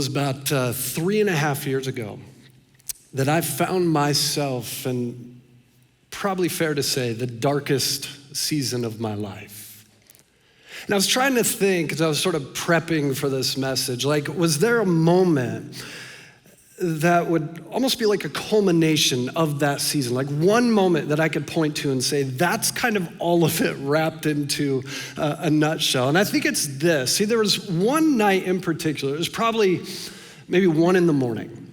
about 3.5 years ago that I found myself in, probably fair to say, the darkest season of my life. And I was trying to think, as I was sort of prepping for this message, like, was there a moment that would almost be like a culmination of that season, like one moment that I could point to and say, that's kind of all of it wrapped into a nutshell. And I think it's this. See, there was one night in particular, it was probably maybe 1 a.m.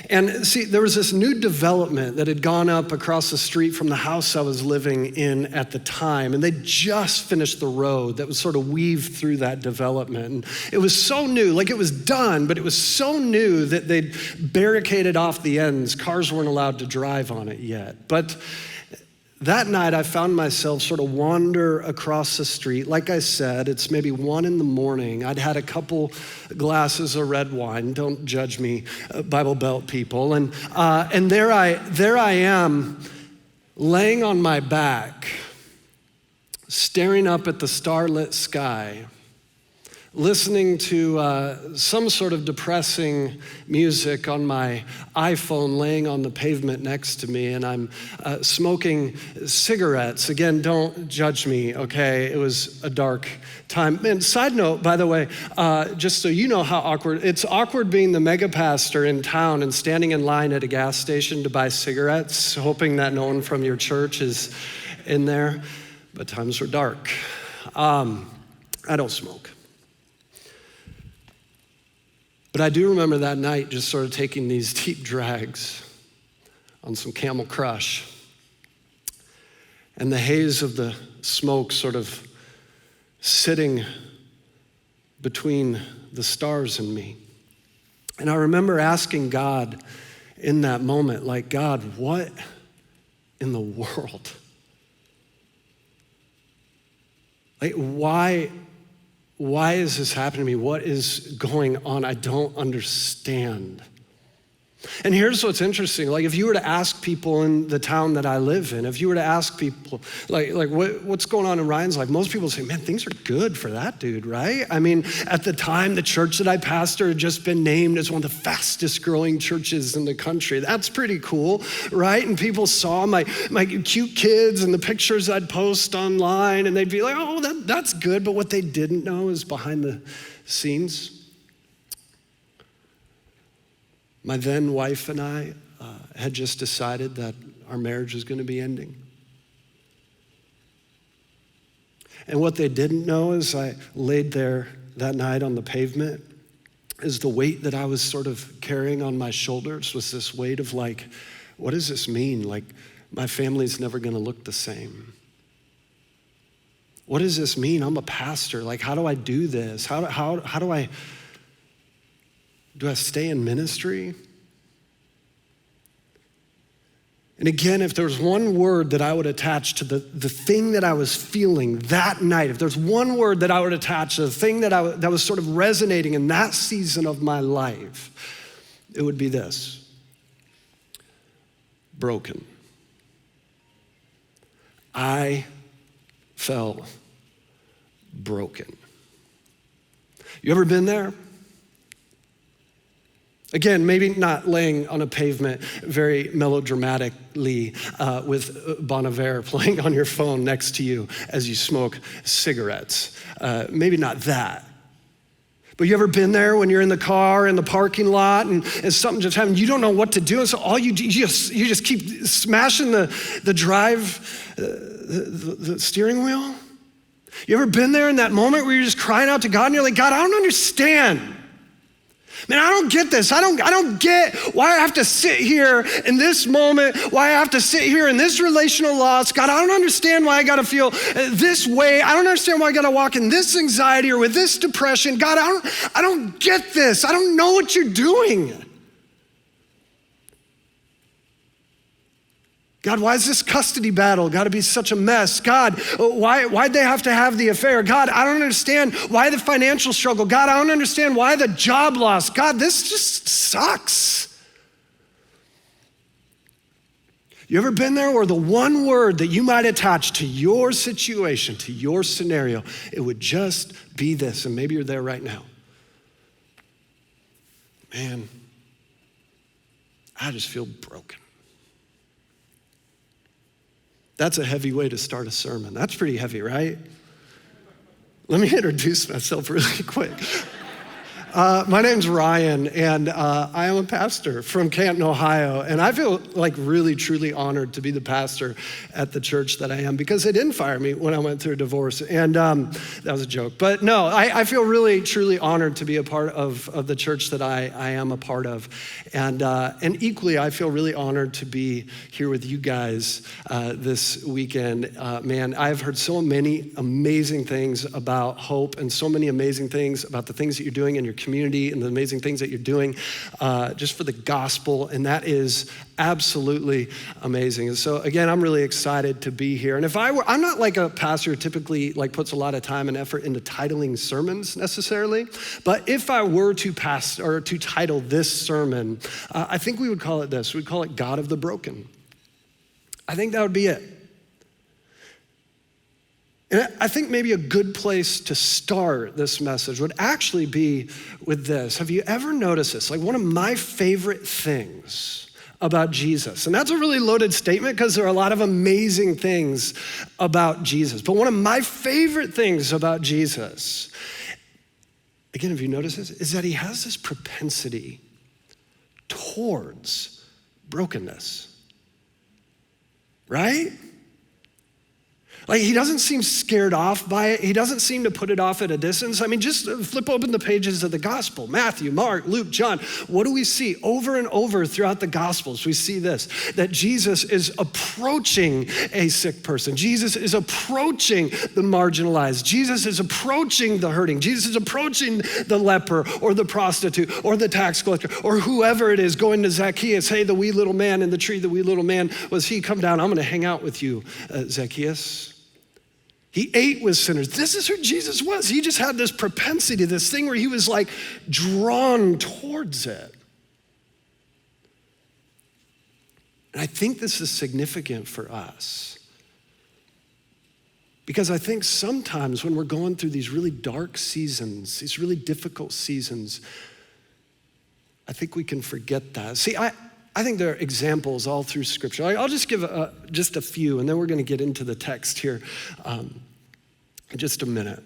And see, there was this new development that had gone up across the street from the house I was living in at the time. And they just finished the road that was sort of weaved through that development. And it was so new, like it was done, but it was so new that they'd barricaded off the ends. Cars weren't allowed to drive on it yet. But that night, I found myself sort of wander across the street. Like I said, it's maybe 1 a.m. I'd had a couple glasses of red wine. Don't judge me, Bible Belt people. And there I am, laying on my back, staring up at the starlit sky, listening to some sort of depressing music on my iPhone laying on the pavement next to me, and I'm smoking cigarettes. Again, don't judge me, okay? It was a dark time. And side note, by the way, just so you know how awkward, it's awkward being the mega pastor in town and standing in line at a gas station to buy cigarettes, hoping that no one from your church is in there, but times were dark. I don't smoke. But I do remember that night just sort of taking these deep drags on some Camel Crush, and the haze of the smoke sort of sitting between the stars and me. And I remember asking God in that moment, like, God, what in the world? Like, why is this happening to me? What is going on? I don't understand. And here's what's interesting. Like, if you were to ask people in the town that I live in, if you were to ask people, like what's going on in Ryan's life, most people say, man, things are good for that dude, right? I mean, at the time, the church that I pastor had just been named as one of the fastest growing churches in the country. That's pretty cool, right? And people saw my cute kids and the pictures I'd post online, and they'd be like, oh, that's good. But what they didn't know is behind the scenes, my then wife and I had just decided that our marriage was going to be ending. And what they didn't know as I laid there that night on the pavement is the weight that I was sort of carrying on my shoulders was this weight of like, what does this mean? Like, my family's never going to look the same. What does this mean? I'm a pastor. Like, how do I do this? How do I stay in ministry? And again, if there's one word that I would attach to the thing that I was feeling that night, if there's one word that I would attach to the thing that was sort of resonating in that season of my life, it would be this: broken. I felt broken. You ever been there? Again, maybe not laying on a pavement very melodramatically with Bon Iver playing on your phone next to you as you smoke cigarettes. Maybe not that. But you ever been there when you're in the car in the parking lot and something just happened, you don't know what to do, and so all you just keep smashing the steering wheel? You ever been there in that moment where you're just crying out to God and you're like, God, I don't understand. Man, I don't get this. I don't get why I have to sit here in this moment, why I have to sit here in this relational loss. God, I don't understand why I got to feel this way. I don't understand why I got to walk in this anxiety or with this depression. God, I don't get this. I don't know what you're doing. God, why is this custody battle got to be such a mess? God, why'd they have to have the affair? God, I don't understand why the financial struggle. God, I don't understand why the job loss. God, this just sucks. You ever been there where the one word that you might attach to your situation, to your scenario, it would just be this, and maybe you're there right now. man, I just feel broken. That's a heavy way to start a sermon. That's pretty heavy, right? Let me introduce myself really quick. My name's Ryan, and I am a pastor from Canton, Ohio, and I feel like really, truly honored to be the pastor at the church that I am because they didn't fire me when I went through a divorce, and that was a joke. But no, I feel really, truly honored to be a part of the church that I am a part of, and equally, I feel really honored to be here with you guys this weekend. Man, I've heard so many amazing things about hope and so many amazing things about the things that you're doing in your community and the amazing things that you're doing just for the gospel, and that is absolutely amazing. And so again, I'm really excited to be here. And if I'm not like a pastor who typically like puts a lot of time and effort into titling sermons necessarily, but if I were to title this sermon, I think we would call it this. We'd call it God of the Broken. I think that would be it. And I think maybe a good place to start this message would actually be with this. Have you ever noticed this? Like one of my favorite things about Jesus, and that's a really loaded statement because there are a lot of amazing things about Jesus, but one of my favorite things about Jesus, again, have you noticed this, is that he has this propensity towards brokenness, right? Like he doesn't seem scared off by it. He doesn't seem to put it off at a distance. I mean, just flip open the pages of the gospel. Matthew, Mark, Luke, John. What do we see over and over throughout the gospels? We see this, that Jesus is approaching a sick person. Jesus is approaching the marginalized. Jesus is approaching the hurting. Jesus is approaching the leper or the prostitute or the tax collector or whoever it is, going to Zacchaeus. Hey, the wee little man in the tree, the wee little man, was he? Come down, I'm gonna hang out with you, Zacchaeus. He ate with sinners. This is who Jesus was. He just had this propensity, this thing where he was like drawn towards it. And I think this is significant for us because I think sometimes when we're going through these really dark seasons, these really difficult seasons, I think we can forget that. See, I think there are examples all through Scripture. I'll just give just a few, and then we're going to get into the text here in just a minute.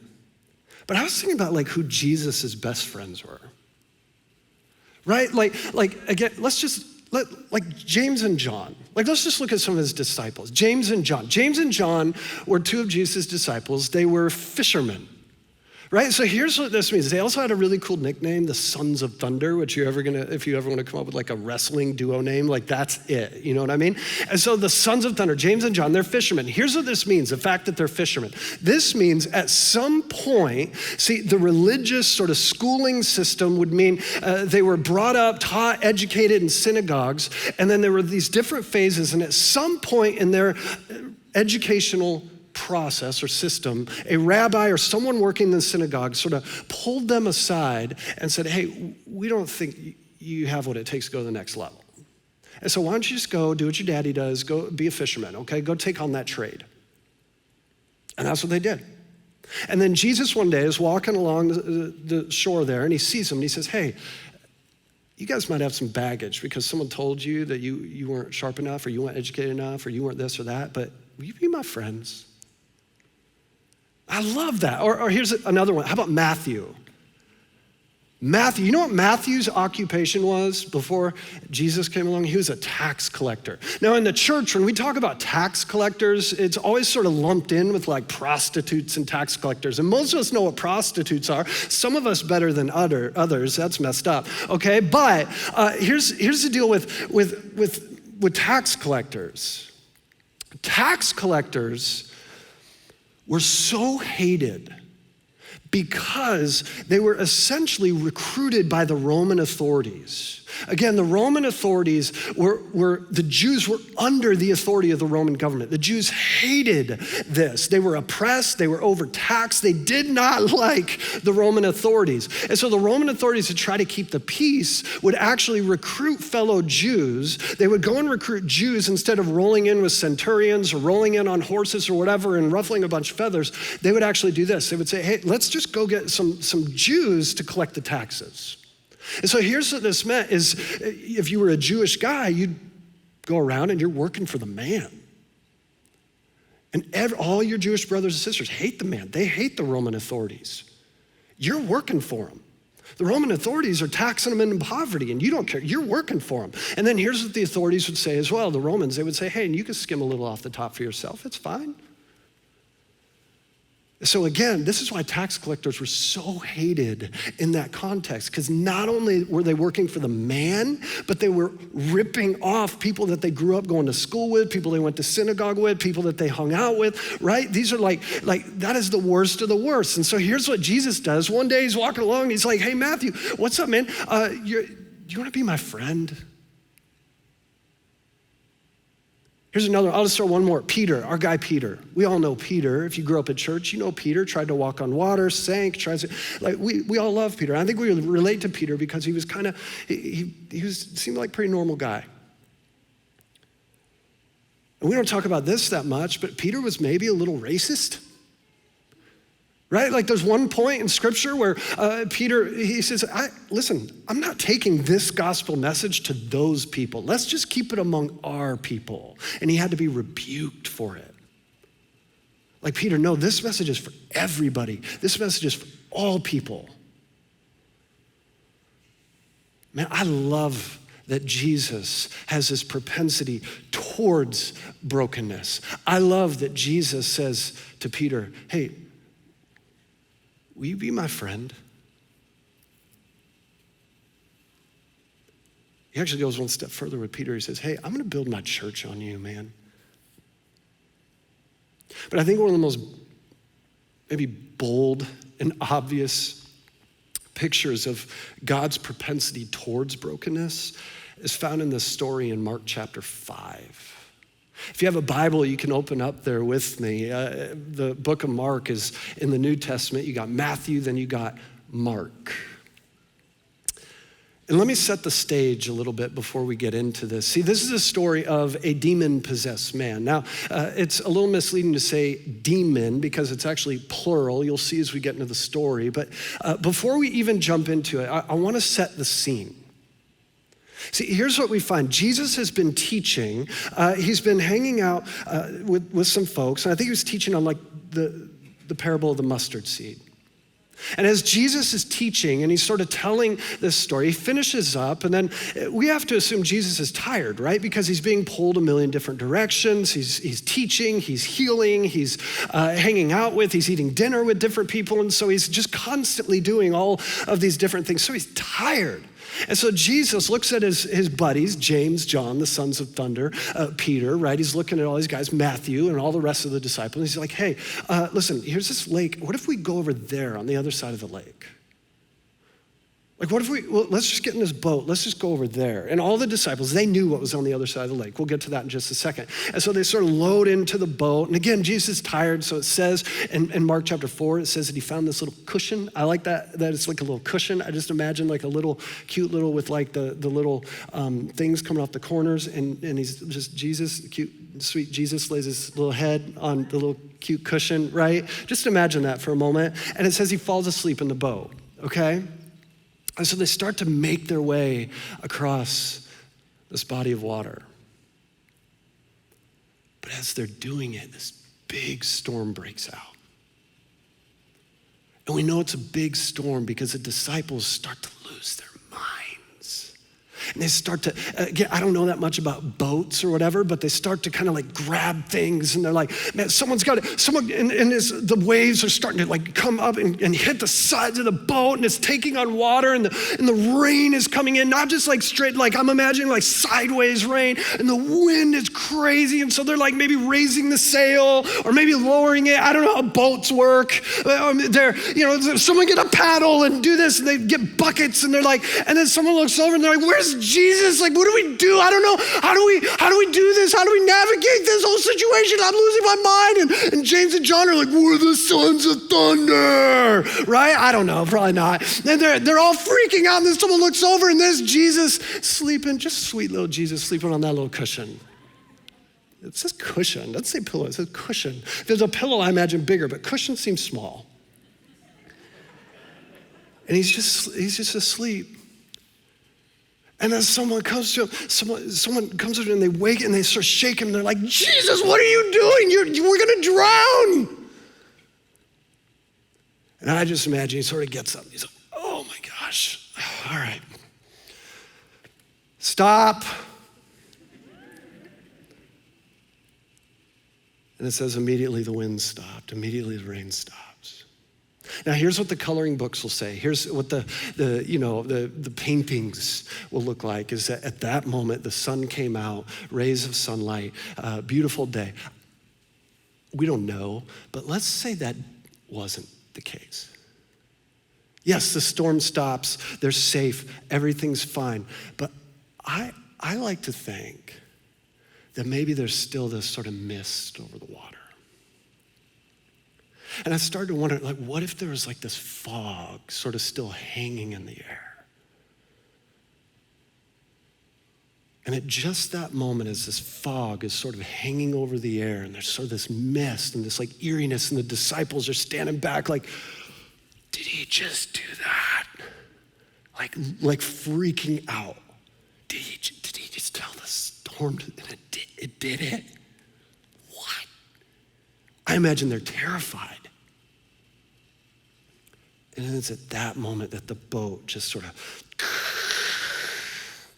But I was thinking about like who Jesus' best friends were, right? Like again, like James and John. Like let's just look at some of his disciples. James and John. James and John were two of Jesus' disciples. They were fishermen. Right, so here's what this means. They also had a really cool nickname, the Sons of Thunder, which if you ever want to come up with like a wrestling duo name, like that's it, you know what I mean? And so the Sons of Thunder, James and John, they're fishermen. Here's what this means, the fact that they're fishermen. This means at some point, see, the religious sort of schooling system would mean they were brought up, taught, educated in synagogues, and then there were these different phases, and at some point in their educational process or system, a rabbi or someone working in the synagogue sort of pulled them aside and said, hey, we don't think you have what it takes to go to the next level. And so why don't you just go do what your daddy does, go be a fisherman, okay? Go take on that trade. And that's what they did. And then Jesus one day is walking along the shore there and he sees them and he says, hey, you guys might have some baggage because someone told you that you weren't sharp enough or you weren't educated enough or you weren't this or that, but will you be my friends? I love that. Or here's another one. How about Matthew? Matthew, you know what Matthew's occupation was before Jesus came along? He was a tax collector. Now in the church, when we talk about tax collectors, it's always sort of lumped in with like prostitutes and tax collectors. And most of us know what prostitutes are. Some of us better than others. That's messed up. Okay, but here's the deal with tax collectors. Tax collectors were so hated because they were essentially recruited by the Roman authorities. Again, the Roman authorities the Jews were under the authority of the Roman government. The Jews hated this. They were oppressed, they were overtaxed, they did not like the Roman authorities. And so the Roman authorities, to try to keep the peace, would actually recruit fellow Jews. They would go and recruit Jews instead of rolling in with centurions or rolling in on horses or whatever and ruffling a bunch of feathers. They would actually do this. They would say, hey, let's just go get some Jews to collect the taxes. And so here's what this meant is if you were a Jewish guy, you'd go around and you're working for the man. And all your Jewish brothers and sisters hate the man. They hate the Roman authorities. You're working for them. The Roman authorities are taxing them into poverty, and you don't care. You're working for them. And then here's what the authorities would say as well. The Romans, they would say, hey, and you can skim a little off the top for yourself. It's fine. So again, this is why tax collectors were so hated in that context, because not only were they working for the man, but they were ripping off people that they grew up going to school with, people they went to synagogue with, people that they hung out with, right? These are like that is the worst of the worst. And so here's what Jesus does. One day he's walking along and he's like, hey, Matthew, what's up, man? Do you want to be my friend? Here's another, I'll just throw one more. Peter, our guy Peter. We all know Peter. If you grew up at church, you know Peter, tried to walk on water, sank, we all love Peter. I think we relate to Peter because he was seemed like a pretty normal guy. And we don't talk about this that much, but Peter was maybe a little racist. Right? Like there's one point in scripture where Peter, he says, listen, I'm not taking this gospel message to those people. Let's just keep it among our people. And he had to be rebuked for it. Like Peter, no, this message is for everybody. This message is for all people. Man, I love that Jesus has this propensity towards brokenness. I love that Jesus says to Peter, hey, will you be my friend? He actually goes one step further with Peter. He says, hey, I'm gonna build my church on you, man. But I think one of the most maybe bold and obvious pictures of God's propensity towards brokenness is found in this story in Mark chapter 5. If you have a Bible, you can open up there with me. The book of Mark is in the New Testament. You got Matthew, then you got Mark. And let me set the stage a little bit before we get into this. See, this is a story of a demon-possessed man. Now, it's a little misleading to say demon because it's actually plural. You'll see as we get into the story. But before we even jump into it, I want to set the scene. See, here's what we find. Jesus has been teaching. He's been hanging out with some folks, and I think he was teaching on like the parable of the mustard seed. And as Jesus is teaching and he's sort of telling this story, he finishes up, and then we have to assume Jesus is tired, right? Because he's being pulled a million different directions. He's teaching, he's healing, he's hanging out with, he's eating dinner with different people, and so he's just constantly doing all of these different things. So he's tired. And so Jesus looks at his buddies, James, John, the sons of thunder, Peter, right? He's looking at all these guys, Matthew, and all the rest of the disciples. And he's like, hey, listen, here's this lake. What if we go over there on the other side of the lake? Like, let's just get in this boat. Let's just go over there. And all the disciples, they knew what was on the other side of the lake. We'll get to that in just a second. And so they sort of load into the boat. And again, Jesus is tired. So it says in Mark chapter 4, it says that he found this little cushion. I like that it's like a little cushion. I just imagine like a little cute little with like the little things coming off the corners. And he's just Jesus, cute, sweet Jesus lays his little head on the little cute cushion, right? Just imagine that for a moment. And it says he falls asleep in the boat, okay? And so they start to make their way across this body of water. But as they're doing it, this big storm breaks out. And we know it's a big storm because the disciples start to lose their minds. And they start to, again, I don't know that much about boats or whatever, but they start to kind of like grab things, and they're like, man, someone's got it. The waves are starting to like come up and hit the sides of the boat, and it's taking on water, and the rain is coming in, not just like straight, like I'm imagining like sideways rain, and the wind is crazy, and so they're like maybe raising the sail or maybe lowering it. I don't know how boats work. Someone get a paddle and do this, and they get buckets, and they're like, and then someone looks over and they're like, where's Jesus? Like, what do we do? I don't know. How do we do this? How do we navigate this whole situation? I'm losing my mind. And James and John are like, we're the sons of thunder, right? I don't know, probably not. And they're all freaking out, and then someone looks over, and there's Jesus sleeping, just sweet little Jesus sleeping on that little cushion. It says cushion, it doesn't say pillow, it says cushion. If there's a pillow, I imagine bigger, but cushion seems small. And he's just asleep. And then someone comes to him, someone comes to him and they wake and they start shaking him. They're like, Jesus, what are you doing? We're gonna drown. And I just imagine he sort of gets up. He's like, oh my gosh, all right. Stop. And it says immediately the wind stopped, immediately the rain stops. Now here's what the coloring books will say. Here's what the paintings will look like, is that at that moment the sun came out, rays of sunlight, beautiful day. We don't know, but let's say that wasn't the case. Yes, the storm stops, they're safe, everything's fine. But I like to think that maybe there's still this sort of mist over the water. And I started to wonder, like, what if there was like this fog sort of still hanging in the air? And at just that moment, as this fog is sort of hanging over the air, and there's sort of this mist and this like eeriness, and the disciples are standing back like, did he just do that? Like freaking out. Did he just tell the storm and it did it? What? I imagine they're terrified. And it's at that moment that the boat just sort of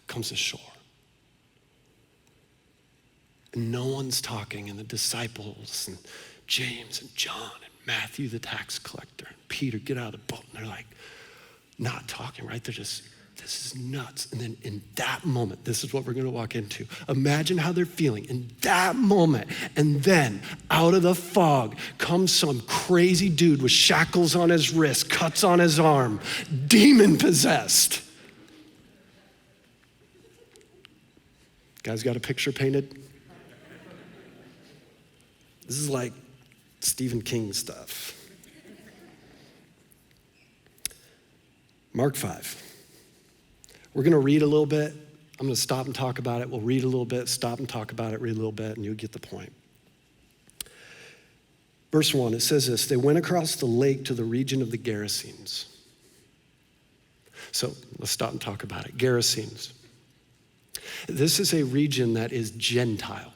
comes ashore. And no one's talking, and the disciples and James and John and Matthew, the tax collector, and Peter get out of the boat, and they're like not talking, right? They're just, this is nuts. And then in that moment, this is what we're gonna walk into. Imagine how they're feeling in that moment. And then out of the fog comes some crazy dude with shackles on his wrist, cuts on his arm, demon possessed. Guys got a picture painted? This is like Stephen King stuff. Mark 5. We're gonna read a little bit. I'm gonna stop and talk about it. We'll read a little bit, stop and talk about it, read a little bit, and you'll get the point. Verse 1, it says this: they went across the lake to the region of the Gerasenes. So let's stop and talk about it. Gerasenes. This is a region that is Gentile,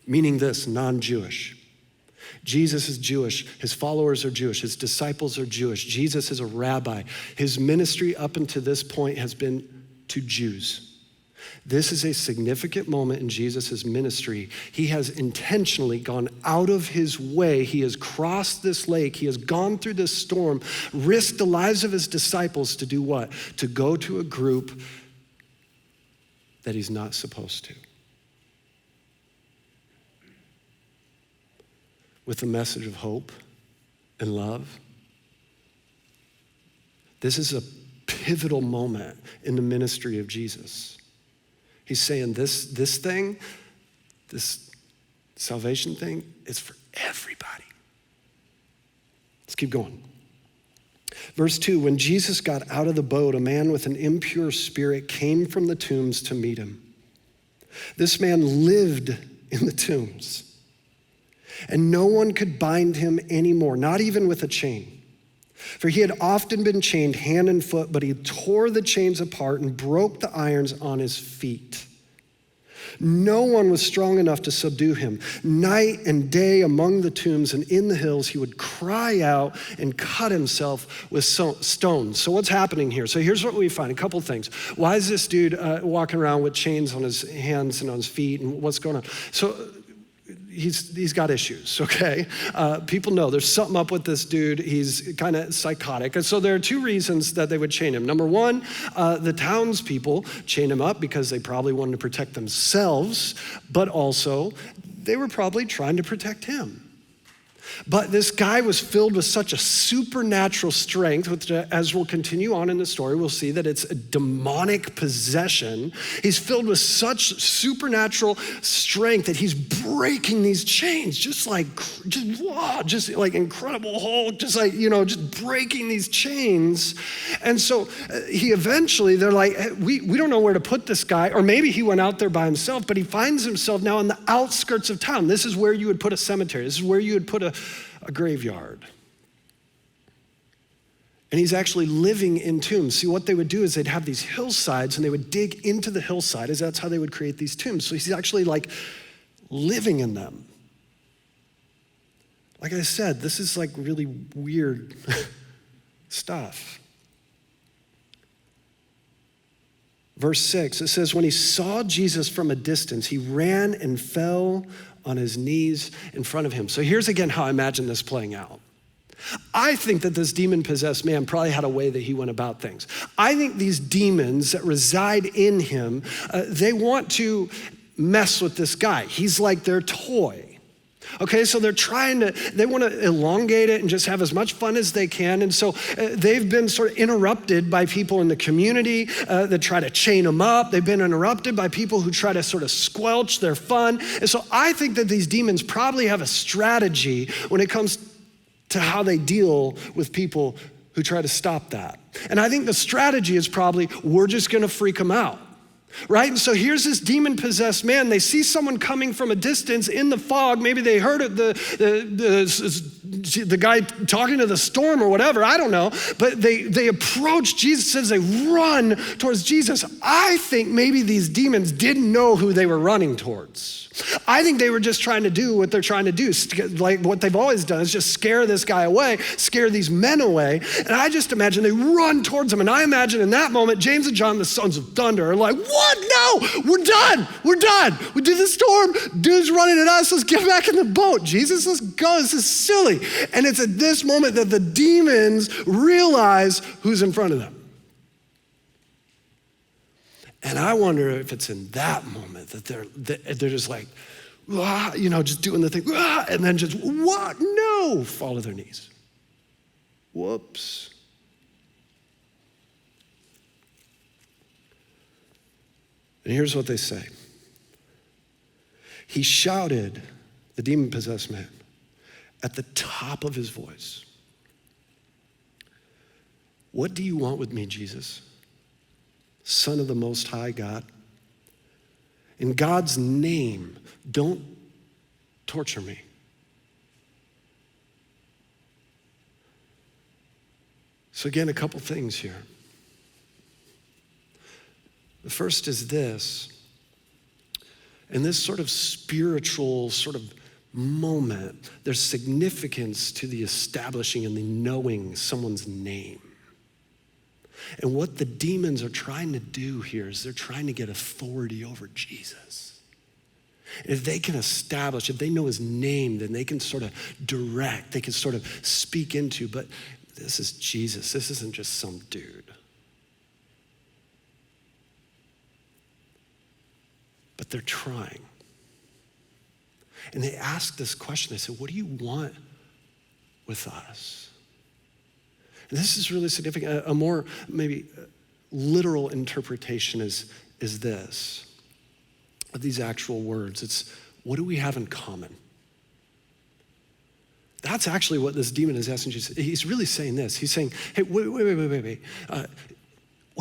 meaning this, non-Jewish. Jesus is Jewish, his followers are Jewish, his disciples are Jewish. Jesus is a rabbi. His ministry up until this point has been to Jews. This is a significant moment in Jesus' ministry. He has intentionally gone out of his way. He has crossed this lake. He has gone through this storm, risked the lives of his disciples to do what? To go to a group that he's not supposed to. With a message of hope and love. This is a pivotal moment in the ministry of Jesus. He's saying this thing, this salvation thing, is for everybody. Let's keep going. Verse 2, when Jesus got out of the boat, a man with an impure spirit came from the tombs to meet him. This man lived in the tombs, and no one could bind him anymore, not even with a chain. For he had often been chained hand and foot, but he tore the chains apart and broke the irons on his feet. No one was strong enough to subdue him. Night and day among the tombs and in the hills, he would cry out and cut himself with stones. So what's happening here? So here's what we find, a couple things. Why is this dude walking around with chains on his hands and on his feet, and what's going on? So he's got issues, okay? People know there's something up with this dude. He's kind of psychotic. And so there are two reasons that they would chain him. Number one, the townspeople chained him up because they probably wanted to protect themselves, but also they were probably trying to protect him. But this guy was filled with such a supernatural strength, which as we'll continue on in the story, we'll see that it's a demonic possession. He's filled with such supernatural strength that he's breaking these chains, just like Incredible Hulk, just breaking these chains. And so he eventually, they're like, hey, we don't know where to put this guy, or maybe he went out there by himself, but he finds himself now on the outskirts of town. This is where you would put a cemetery. This is where you would put a graveyard. And he's actually living in tombs. See, what they would do is they'd have these hillsides and they would dig into the hillside, as that's how they would create these tombs. So he's actually like living in them. Like I said, this is like really weird stuff. Verse 6, it says, when he saw Jesus from a distance, he ran and fell on his knees in front of him. So here's again how I imagine this playing out. I think that this demon-possessed man probably had a way that he went about things. I think these demons that reside in him, they want to mess with this guy. He's like their toy. Okay, so they want to elongate it and just have as much fun as they can. And so they've been sort of interrupted by people in the community that try to chain them up. They've been interrupted by people who try to sort of squelch their fun. And so I think that these demons probably have a strategy when it comes to how they deal with people who try to stop that. And I think the strategy is probably, we're just going to freak them out. Right? And so here's this demon-possessed man. They see someone coming from a distance in the fog. Maybe they heard it, the guy talking to the storm or whatever. I don't know. But they approach Jesus as they run towards Jesus. I think maybe these demons didn't know who they were running towards. I think they were just trying to do what they're trying to do. Like what they've always done is just scare this guy away, scare these men away. And I just imagine they run towards him. And I imagine in that moment, James and John, the sons of thunder, are like, what? No, we're done. We're done. We did the storm. Dude's running at us. Let's get back in the boat. Jesus, let's go. This is silly. And it's at this moment that the demons realize who's in front of them. And I wonder if it's in that moment that they're just like, just doing the thing, and then just, what? No, fall to their knees. Whoops. And here's what they say. He shouted, the demon-possessed man, at the top of his voice, what do you want with me, Jesus? Son of the Most High God. In God's name, don't torture me. So again, a couple things here. The first is this. In this sort of spiritual sort of moment, there's significance to the establishing and the knowing someone's name. And what the demons are trying to do here is they're trying to get authority over Jesus. And if they can establish, if they know his name, then they can sort of direct, they can sort of speak into, but this is Jesus. This isn't just some dude. But they're trying. And they ask this question. They said, what do you want with us? And this is really significant. A more maybe literal interpretation is this, of these actual words. It's, what do we have in common? That's actually what this demon is asking Jesus. He's really saying this. He's saying, hey, wait. What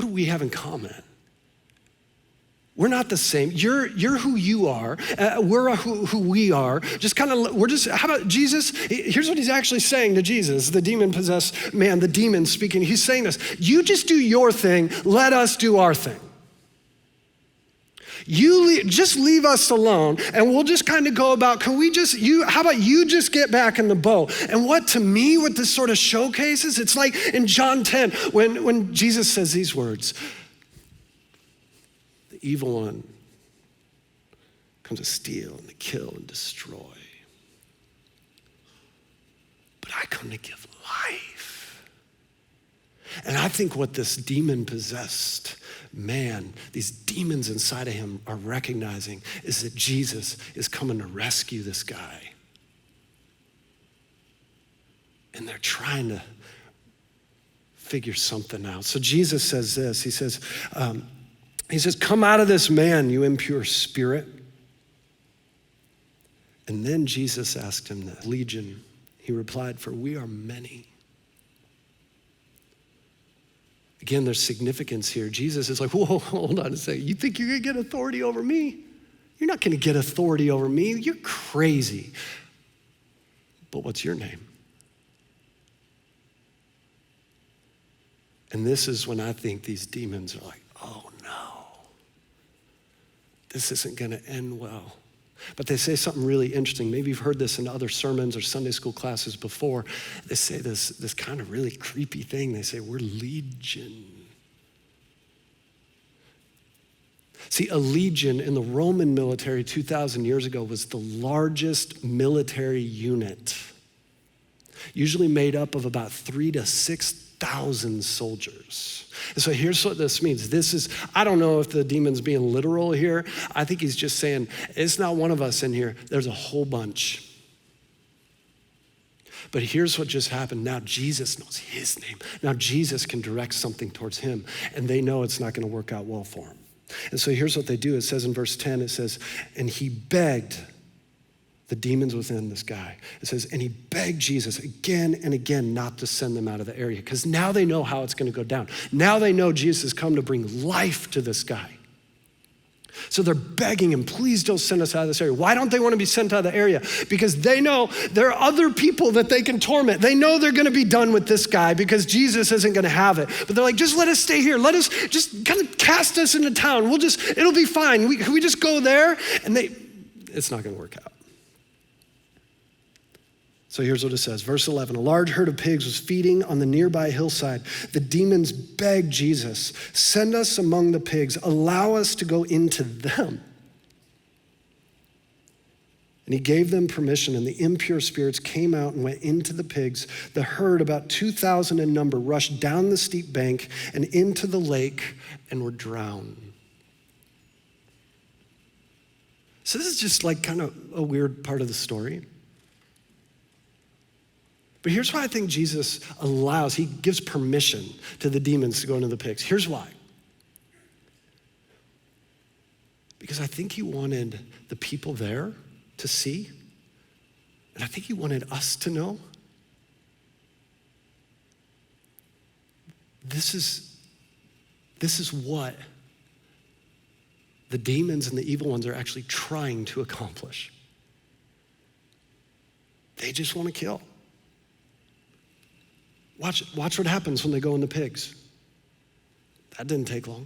do we have in common? We're not the same. You're who you are. We're who we are. How about Jesus? Here's what he's actually saying to Jesus, the demon-possessed man, the demon speaking. He's saying this, you just do your thing, let us do our thing. Just leave us alone and we'll just kind of go about, how about you just get back in the boat? And what this sort of showcases, it's like in John 10, when Jesus says these words, the evil one comes to steal and to kill and destroy. But I come to give life. And I think what this demon-possessed man, these demons inside of him are recognizing is that Jesus is coming to rescue this guy. And they're trying to figure something out. So Jesus says this, he says, come out of this man, you impure spirit. And then Jesus asked him that. Legion, he replied, for we are many. Again, there's significance here. Jesus is like, whoa, hold on a second. You think you're gonna get authority over me? You're not gonna get authority over me. You're crazy. But what's your name? And this is when I think these demons are like, oh no, this isn't gonna end well. But they say something really interesting. Maybe you've heard this in other sermons or Sunday school classes before. They say this kind of really creepy thing. They say, we're legion. See, a legion in the Roman military 2,000 years ago was the largest military unit, usually made up of about 3,000 to 6,000 soldiers. And so here's what this means. I don't know if the demon's being literal here. I think he's just saying, it's not one of us in here. There's a whole bunch. But here's what just happened. Now Jesus knows his name. Now Jesus can direct something towards him, and they know it's not going to work out well for him. And so here's what they do. It says in verse 10, it says, and he begged the demons within this guy. It says, and he begged Jesus again and again not to send them out of the area, because now they know how it's going to go down. Now they know Jesus has come to bring life to this guy. So they're begging him, please don't send us out of this area. Why don't they want to be sent out of the area? Because they know there are other people that they can torment. They know they're going to be done with this guy because Jesus isn't going to have it. But they're like, just let us stay here. Let us just kind of cast us into town. It'll be fine. We just go there. And it's not going to work out. So here's what it says, verse 11, a large herd of pigs was feeding on the nearby hillside. The demons begged Jesus, send us among the pigs, allow us to go into them. And he gave them permission, and the impure spirits came out and went into the pigs. The herd, about 2,000 in number, rushed down the steep bank and into the lake and were drowned. So this is just like kind of a weird part of the story. But here's why I think Jesus he gives permission to the demons to go into the pigs. Here's why. Because I think he wanted the people there to see, and I think he wanted us to know. This is what the demons and the evil ones are actually trying to accomplish. They just want to kill. Watch what happens when they go in the pigs. That didn't take long.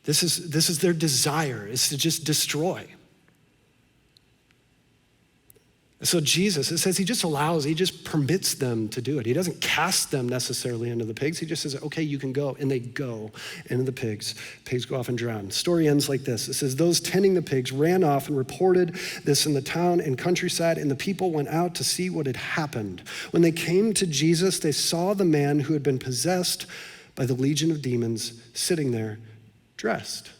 This is their desire, is to just destroy. So Jesus, it says he just permits them to do it. He doesn't cast them necessarily into the pigs. He just says, okay, you can go. And they go into the pigs. Pigs go off and drown. The story ends like this. It says, those tending the pigs ran off and reported this in the town and countryside, and the people went out to see what had happened. When they came to Jesus, they saw the man who had been possessed by the legion of demons sitting there, dressed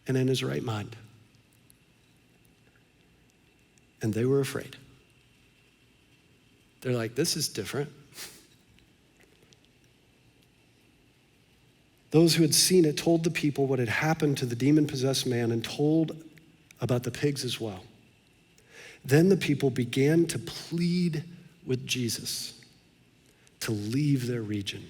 and in his right mind. And they were afraid. They're like, this is different. Those who had seen it told the people what had happened to the demon-possessed man and told about the pigs as well. Then the people began to plead with Jesus to leave their region.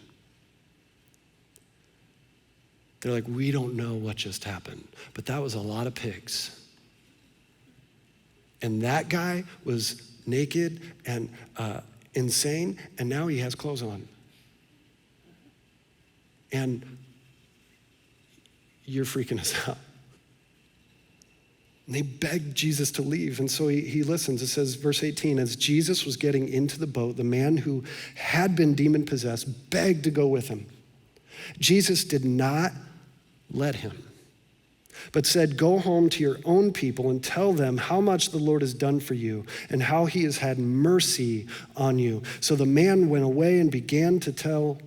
They're like, we don't know what just happened, but that was a lot of pigs. And that guy was naked and insane, and now he has clothes on. And you're freaking us out. And they begged Jesus to leave, and so he listens. It says, verse 18, as Jesus was getting into the boat, the man who had been demon-possessed begged to go with him. Jesus did not let him, but said, go home to your own people and tell them how much the Lord has done for you and how he has had mercy on you. So the man went away and began to tell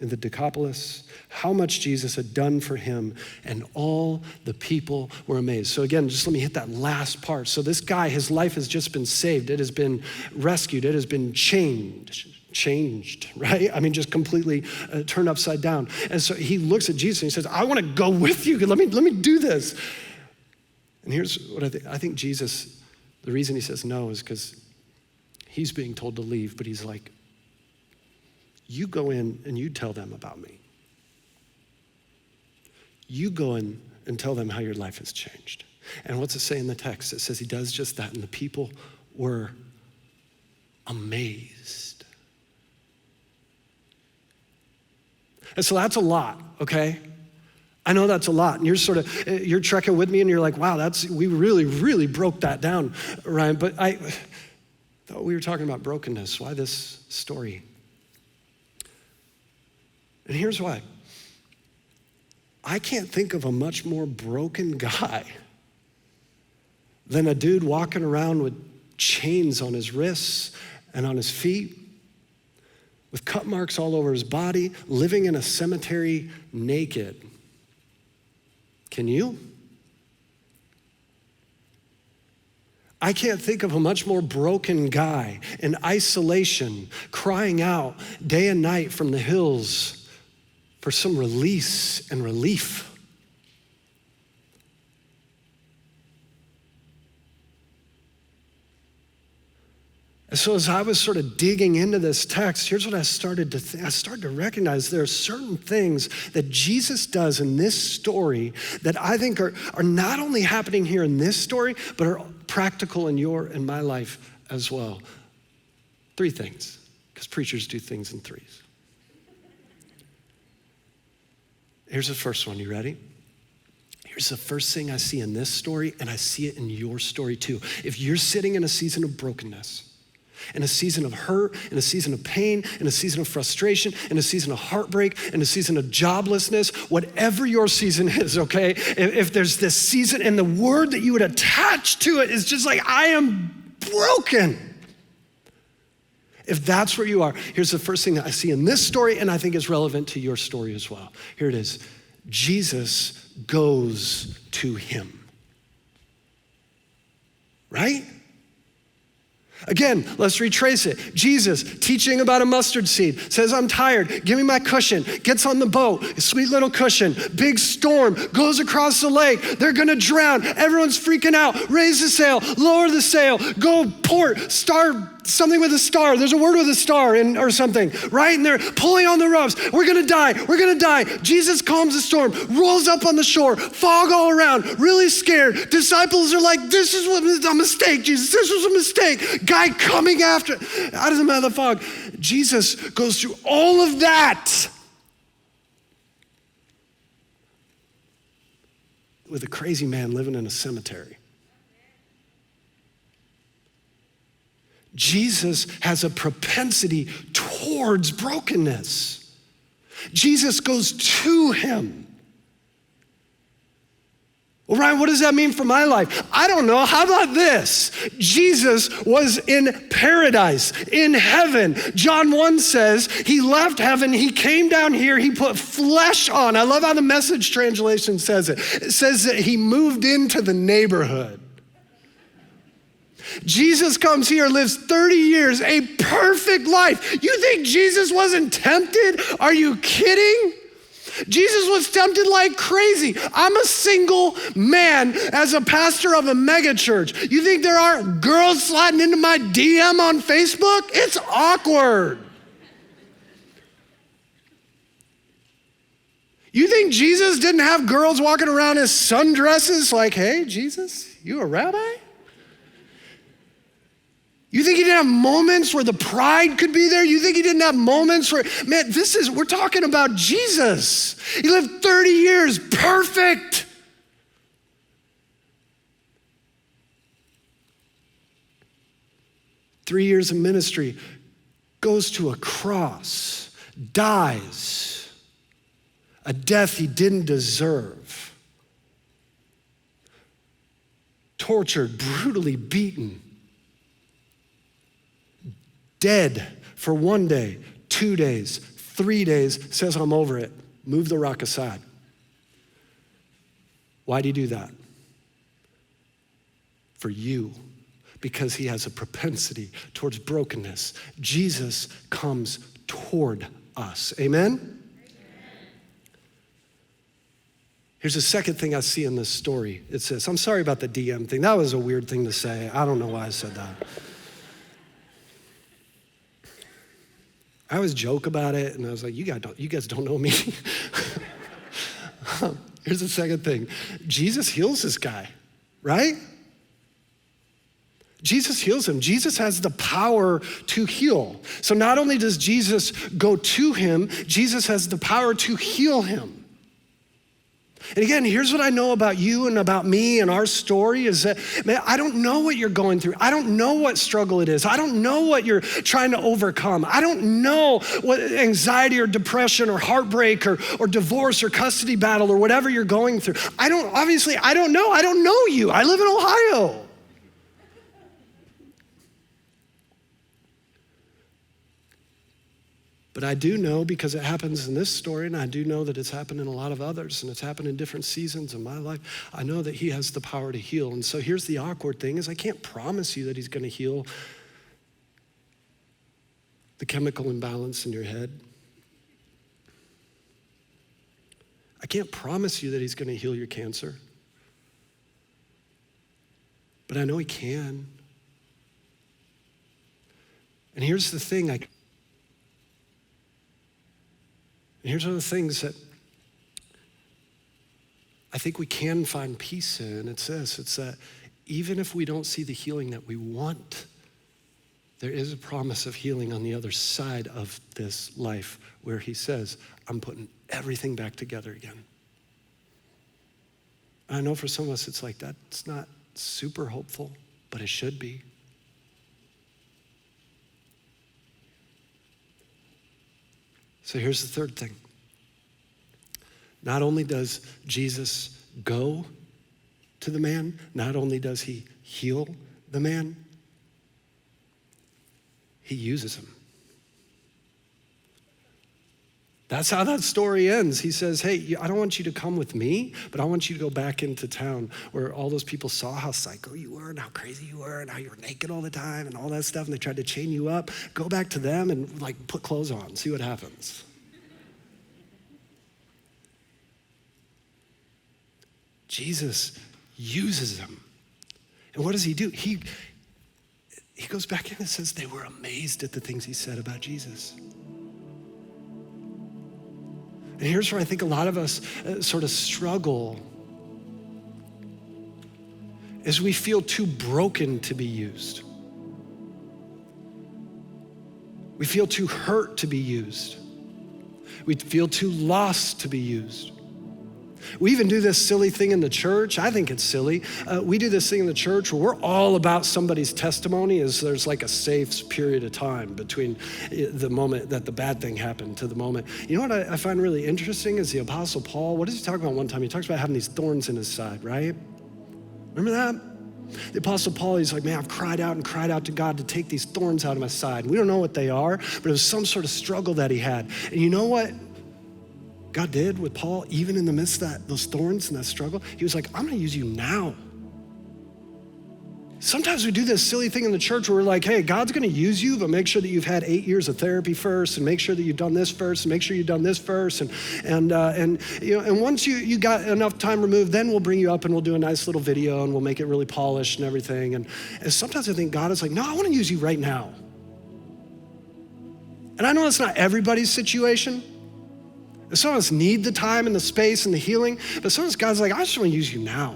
in the Decapolis how much Jesus had done for him, and all the people were amazed. So again, just let me hit that last part. So this guy, his life has just been saved. It has been rescued. It has been changed, right? I mean, just completely turned upside down. And so he looks at Jesus and he says, I want to go with you. Let me do this. And here's what I think. I think Jesus, the reason he says no is because he's being told to leave, but he's like, you go in and you tell them about me. You go in and tell them how your life has changed. And what's it say in the text? It says he does just that, and the people were amazed. And so that's a lot, okay? I know that's a lot. And you're trekking with me and you're like, wow, we really, really broke that down, Ryan. But I thought we were talking about brokenness. Why this story? And here's why. I can't think of a much more broken guy than a dude walking around with chains on his wrists and on his feet, with cut marks all over his body, living in a cemetery naked. Can you? I can't think of a much more broken guy in isolation, crying out day and night from the hills for some release and relief. And so as I was sort of digging into this text, here's what I started to think. I started to recognize there are certain things that Jesus does in this story that I think are not only happening here in this story, but are practical in your and my life as well. 3 things, because preachers do things in 3s. Here's the first one. You ready? Here's the first thing I see in this story, and I see it in your story too. If you're sitting in a season of brokenness, in a season of hurt, in a season of pain, in a season of frustration, in a season of heartbreak, in a season of joblessness, whatever your season is, okay? If there's this season and the word that you would attach to it is just like, I am broken. If that's where you are, here's the first thing that I see in this story, and I think is relevant to your story as well. Here it is. Jesus goes to him. Right? Again, let's retrace it. Jesus, teaching about a mustard seed, says, I'm tired, give me my cushion, gets on the boat, sweet little cushion, big storm, goes across the lake, they're gonna drown, everyone's freaking out, raise the sail, lower the sail, go port, star, something with a star, there's a word with a star or something, right? And they're pulling on the ropes, we're gonna die. Jesus calms the storm, rolls up on the shore, fog all around, really scared. Disciples are like, this was a mistake, Jesus, this was a mistake. Guy coming out of the fog. Jesus goes through all of that with a crazy man living in a cemetery. Jesus has a propensity towards brokenness. Jesus goes to him. Well, Ryan, what does that mean for my life? I don't know. How about this? Jesus was in paradise, in heaven. John 1 says he left heaven, he came down here, he put flesh on. I love how the Message translation says it. It says that he moved into the neighborhood. Jesus comes here, lives 30 years, a perfect life. You think Jesus wasn't tempted? Are you kidding? Jesus was tempted like crazy. I'm a single man as a pastor of a megachurch. You think there aren't girls sliding into my DM on Facebook? It's awkward. You think Jesus didn't have girls walking around in sundresses like, hey, Jesus, you a rabbi? You think he didn't have moments where the pride could be there? You think he didn't have moments where, man, we're talking about Jesus. He lived 30 years, perfect. Three years of ministry, goes to a cross, dies, a death he didn't deserve, tortured, brutally beaten, dead for 1 day, 2 days, 3 days, says, I'm over it. Move the rock aside. Why'd he do that? For you, because he has a propensity towards brokenness. Jesus comes toward us. Amen? Here's the second thing I see in this story. It says, I'm sorry about the DM thing. That was a weird thing to say. I don't know why I said that. I always joke about it, and I was like, you guys don't know me. Here's the second thing. Jesus heals this guy, right? Jesus heals him. Jesus has the power to heal. So not only does Jesus go to him, Jesus has the power to heal him. And again, here's what I know about you and about me and our story is that, man, I don't know what you're going through. I don't know what struggle it is. I don't know what you're trying to overcome. I don't know what anxiety or depression or heartbreak or divorce or custody battle or whatever you're going through. I don't know. I don't know you. I live in Ohio. But I do know, because it happens in this story, and I do know that it's happened in a lot of others, and it's happened in different seasons of my life, I know that he has the power to heal. And so here's the awkward thing is I can't promise you that he's gonna heal the chemical imbalance in your head. I can't promise you that he's gonna heal your cancer. But I know he can. And here's the thing, And here's one of the things that I think we can find peace in. It's this, it's that even if we don't see the healing that we want, there is a promise of healing on the other side of this life where he says, I'm putting everything back together again. I know for some of us it's like that's not super hopeful, but it should be. So here's the third thing. Not only does Jesus go to the man, not only does he heal the man, he uses him. That's how that story ends. He says, hey, I don't want you to come with me, but I want you to go back into town where all those people saw how psycho you were and how crazy you were and how you were naked all the time and all that stuff, and they tried to chain you up. Go back to them and put clothes on, see what happens. Jesus uses them. And what does he do? He goes back in and says they were amazed at the things he said about Jesus. And here's where I think a lot of us sort of struggle is we feel too broken to be used. We feel too hurt to be used. We feel too lost to be used. We even do this silly thing in the church. I think it's silly. We do this thing in the church where we're all about somebody's testimony as there's like a safe period of time between the moment that the bad thing happened to the moment. You know what I find really interesting is the Apostle Paul, what does he talk about one time? He talks about having these thorns in his side, right? Remember that? The Apostle Paul, he's like, man, I've cried out to God to take these thorns out of my side. And we don't know what they are, but it was some sort of struggle that he had. And you know what God did with Paul, even in the midst of those thorns and that struggle? He was like, I'm gonna use you now. Sometimes we do this silly thing in the church where we're like, hey, God's gonna use you, but make sure that you've had 8 years of therapy first, and make sure that you've done this first, and make sure you've done this first, and once you got enough time removed, then we'll bring you up and we'll do a nice little video and we'll make it really polished and everything. And sometimes I think God is like, no, I wanna use you right now. And I know that's not everybody's situation. Some of us need the time and the space and the healing, but some of us, God's like, I just want to use you now.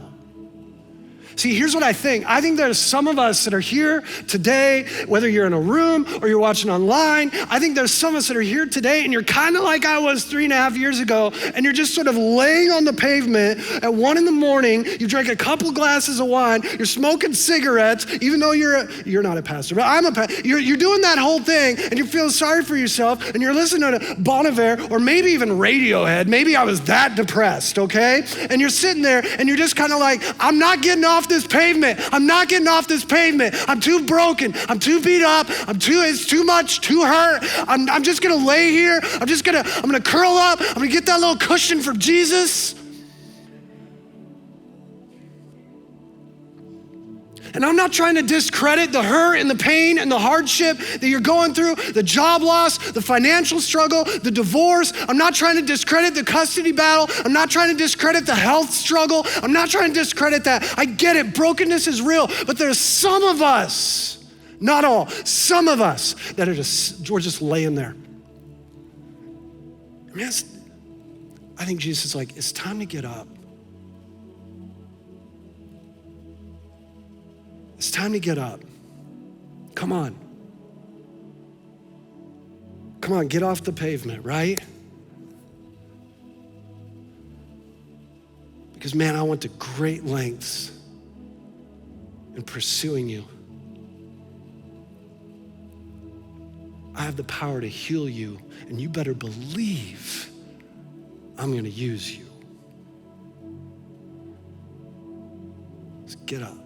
See, here's what I think. I think there's some of us that are here today, whether you're in a room or you're watching online. I think there's some of us that are here today and you're kind of like I was 3.5 years ago, and you're just sort of laying on the pavement at 1 a.m. You drank a couple glasses of wine, you're smoking cigarettes, even though you're not a pastor, but I'm a pastor. You're doing that whole thing and you're feeling sorry for yourself and you're listening to Bon Iver or maybe even Radiohead. Maybe I was that depressed, okay? And you're sitting there and you're just kind of like, I'm not getting off this pavement. I'm not getting off this pavement. I'm too broken. I'm too beat up. It's too much, too hurt. I'm just gonna lay here. I'm gonna curl up. I'm gonna get that little cushion from Jesus. And I'm not trying to discredit the hurt and the pain and the hardship that you're going through, the job loss, the financial struggle, the divorce. I'm not trying to discredit the custody battle. I'm not trying to discredit the health struggle. I'm not trying to discredit that. I get it, brokenness is real, but there's some of us, not all, some of us that we're just laying there. I mean, I think Jesus is like, it's time to get up. It's time to get up. Come on. Come on, get off the pavement, right? Because man, I went to great lengths in pursuing you. I have the power to heal you, and you better believe I'm gonna use you. Let's get up.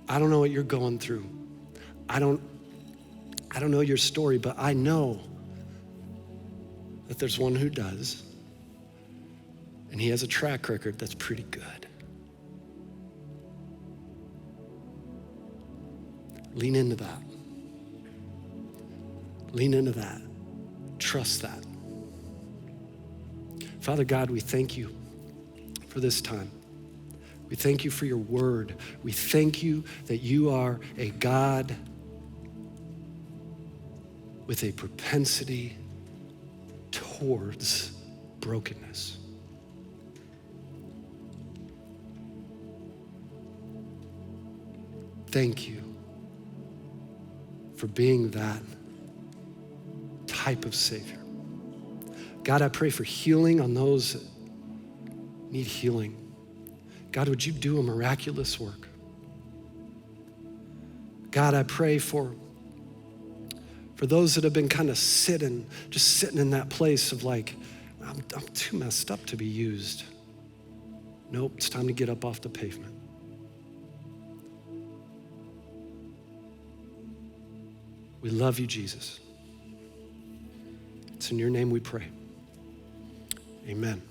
I don't know what you're going through. I don't know your story, but I know that there's one who does, and he has a track record that's pretty good. Lean into that. Lean into that. Trust that. Father God, we thank you for this time. We thank you for your word. We thank you that you are a God with a propensity towards brokenness. Thank you for being that type of Savior. God, I pray for healing on those that need healing. God, would you do a miraculous work? God, I pray for those that have been kind of sitting in that place of like, I'm too messed up to be used. Nope, it's time to get up off the pavement. We love you, Jesus. It's in your name we pray. Amen.